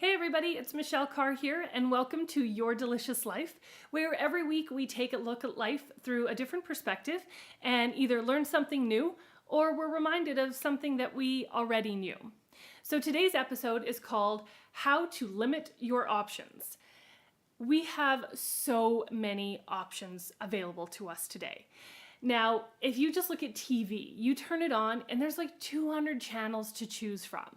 Hey everybody, it's Michelle Carre here, and welcome to Your Delicious Life, where every week we take a look at life through a different perspective and either learn something new or we're reminded of something that we already knew. So today's episode is called How to Limit Your Options. We have so many options available to us today. Now, if you just look at TV, you turn it on and there's like 200 channels to choose from.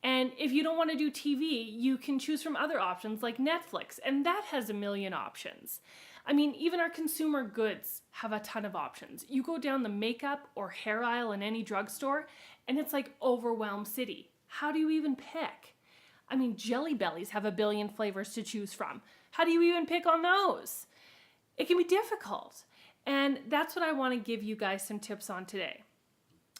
And if you don't want to do TV, you can choose from other options like Netflix, and that has a million options. I mean, even our consumer goods have a ton of options. You go down the makeup or hair aisle in any drugstore, and it's like overwhelm city. How do you even pick? I mean, Jelly Bellies have a billion flavors to choose from. How do you even pick on those? It can be difficult. And that's what I want to give you guys some tips on today.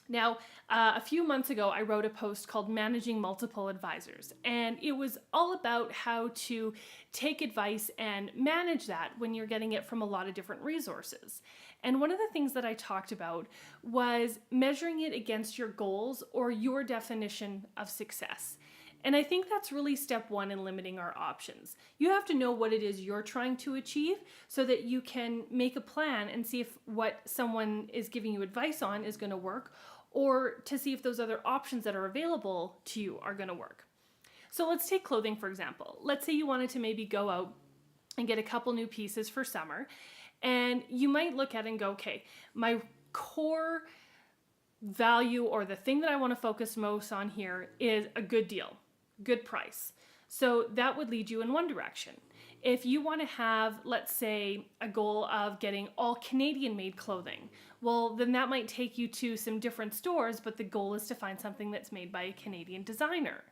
Now, a few months ago, I wrote a post called Managing Multiple Advisors, and it was all about how to take advice and manage that when you're getting it from a lot of different resources. And one of the things that I talked about was measuring it against your goals or your definition of success. And I think that's really step one in limiting our options. You have to know what it is you're trying to achieve so that you can make a plan and see if what someone is giving you advice on is going to work, or to see if those other options that are available to you are going to work. So let's take clothing, for example. Let's say you wanted to maybe go out and get a couple new pieces for summer, and you might look at it and go, okay, my core value or the thing that I want to focus most on here is a good deal, good price. So that would lead you in one direction. If you want to have, let's say, a goal of getting all Canadian made clothing, well, then that might take you to some different stores, but the goal is to find something that's made by a Canadian designer.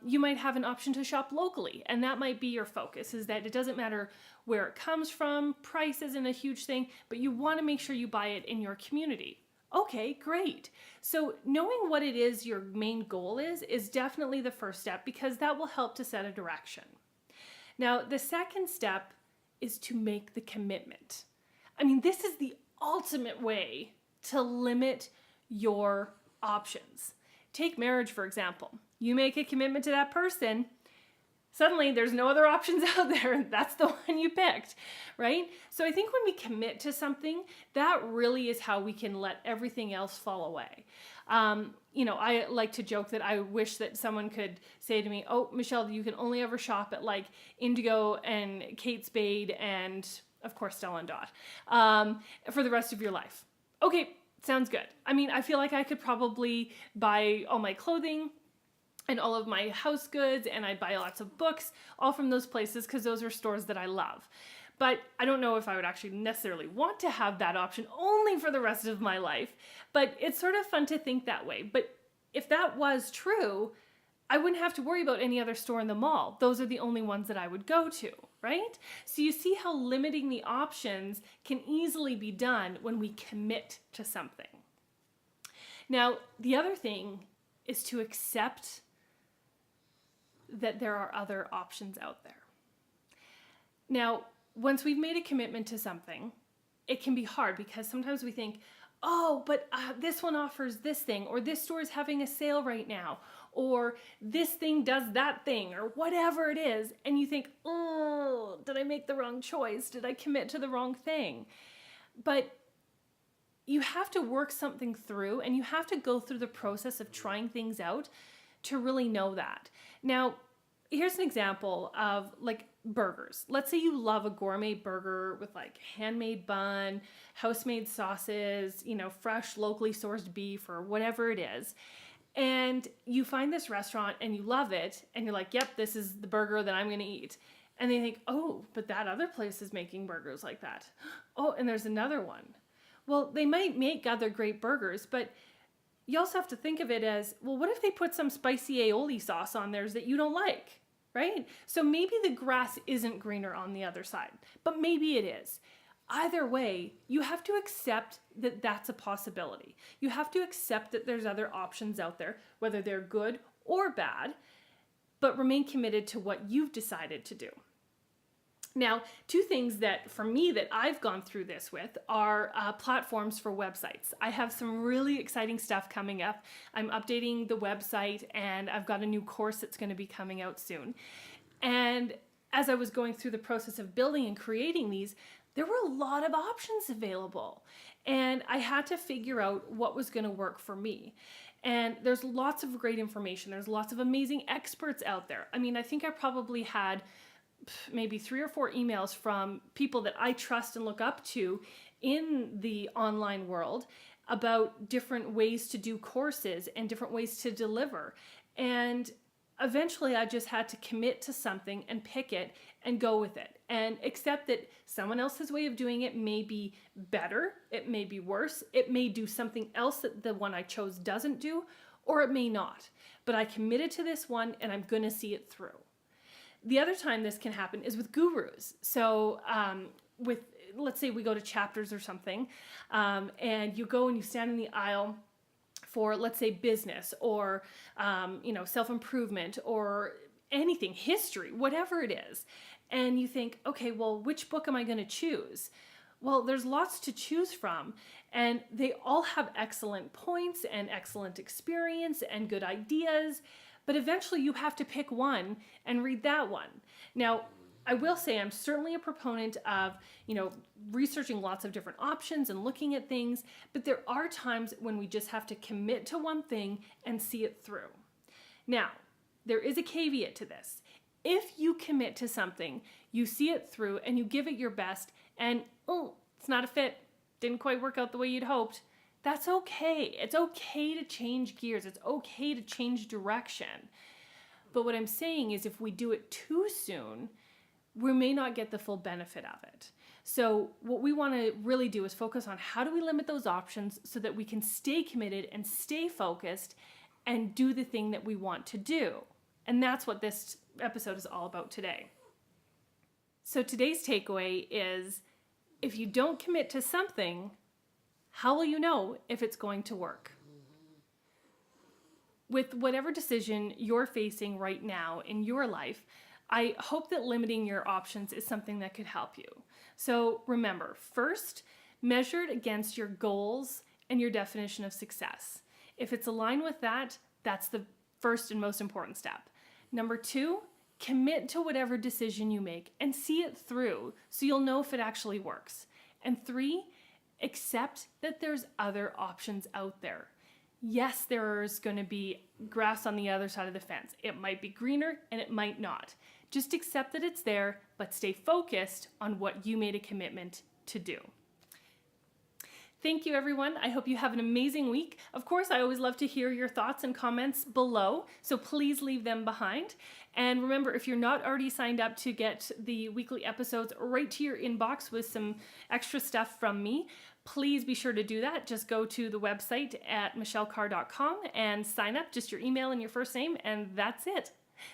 You might have an option to shop locally, and that might be your focus, is that it doesn't matter where it comes from, price isn't a huge thing, but you want to make sure you buy it in your community. Okay, great. So knowing what it is your main goal is definitely the first step, because that will help to set a direction. Now, the second step is to make the commitment. I mean, this is the ultimate way to limit your options. Take marriage, for example. You make a commitment to that person, suddenly there's no other options out there. That's the one you picked, right? So I think when we commit to something, that really is how we can let everything else fall away. I like to joke that I wish that someone could say to me, oh, Michelle, you can only ever shop at like Indigo and Kate Spade and of course Stella and Dot for the rest of your life. Okay, sounds good. I mean, I feel like I could probably buy all my clothing and all of my house goods, and I'd buy lots of books, all from those places, because those are stores that I love. But I don't know if I would actually necessarily want to have that option only for the rest of my life. But it's sort of fun to think that way. But if that was true, I wouldn't have to worry about any other store in the mall. Those are the only ones that I would go to, right? So you see how limiting the options can easily be done when we commit to something. Now, the other thing is to accept that there are other options out there. Now, once we've made a commitment to something, it can be hard because sometimes we think, oh, but this one offers this thing, or this store is having a sale right now, or this thing does that thing, or whatever it is. And you think, oh, did I make the wrong choice? Did I commit to the wrong thing? But you have to work something through, and you have to go through the process of trying things out to really know that. Now, here's an example of like burgers. Let's say you love a gourmet burger with like handmade bun, house-made sauces, fresh locally sourced beef or whatever it is. And you find this restaurant and you love it and you're like, yep, this is the burger that I'm going to eat. And they think, oh, but that other place is making burgers like that. Oh, and there's another one. Well, they might make other great burgers, but you also have to think of it as, well, what if they put some spicy aioli sauce on theirs that you don't like, right? So maybe the grass isn't greener on the other side, but maybe it is. Either way, you have to accept that that's a possibility. You have to accept that there's other options out there, whether they're good or bad, but remain committed to what you've decided to do. Now, two things that for me that I've gone through this with are platforms for websites. I have some really exciting stuff coming up. I'm updating the website and I've got a new course that's going to be coming out soon. And as I was going through the process of building and creating these, there were a lot of options available. And I had to figure out what was going to work for me. And there's lots of great information. There's lots of amazing experts out there. I mean, I think I probably had maybe 3 or 4 emails from people that I trust and look up to in the online world about different ways to do courses and different ways to deliver. And eventually I just had to commit to something and pick it and go with it and accept that someone else's way of doing it may be better, it may be worse, it may do something else that the one I chose doesn't do, or it may not. But I committed to this one and I'm going to see it through. The other time this can happen is with gurus. So let's say we go to Chapters or something, and you go and you stand in the aisle for, let's say, business or self-improvement or anything, history, whatever it is. And you think, okay, well, which book am I going to choose? Well, there's lots to choose from, and they all have excellent points and excellent experience and good ideas. But eventually you have to pick one and read that one. Now, I will say I'm certainly a proponent of, researching lots of different options and looking at things, but there are times when we just have to commit to one thing and see it through. Now, there is a caveat to this. If you commit to something, you see it through and you give it your best and, it's not a fit, didn't quite work out the way you'd hoped, that's okay. It's okay to change gears. It's okay to change direction. But what I'm saying is if we do it too soon, we may not get the full benefit of it. So what we want to really do is focus on how do we limit those options so that we can stay committed and stay focused and do the thing that we want to do. And that's what this episode is all about today. So today's takeaway is if you don't commit to something, how will you know if it's going to work? With whatever decision you're facing right now in your life, I hope that limiting your options is something that could help you. So remember, first, measured against your goals and your definition of success. If it's aligned with that, that's the first and most important step. Number 2, commit to whatever decision you make and see it through so you'll know if it actually works. And 3, accept that there's other options out there. Yes, there's going to be grass on the other side of the fence. It might be greener and it might not. Just accept that it's there, but stay focused on what you made a commitment to do. Thank you, everyone. I hope you have an amazing week. Of course, I always love to hear your thoughts and comments below, so please leave them behind. And remember, if you're not already signed up to get the weekly episodes right to your inbox with some extra stuff from me, please be sure to do that. Just go to the website at michellecarre.com and sign up, just your email and your first name, and that's it.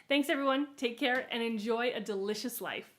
Thanks, everyone. Take care and enjoy a delicious life.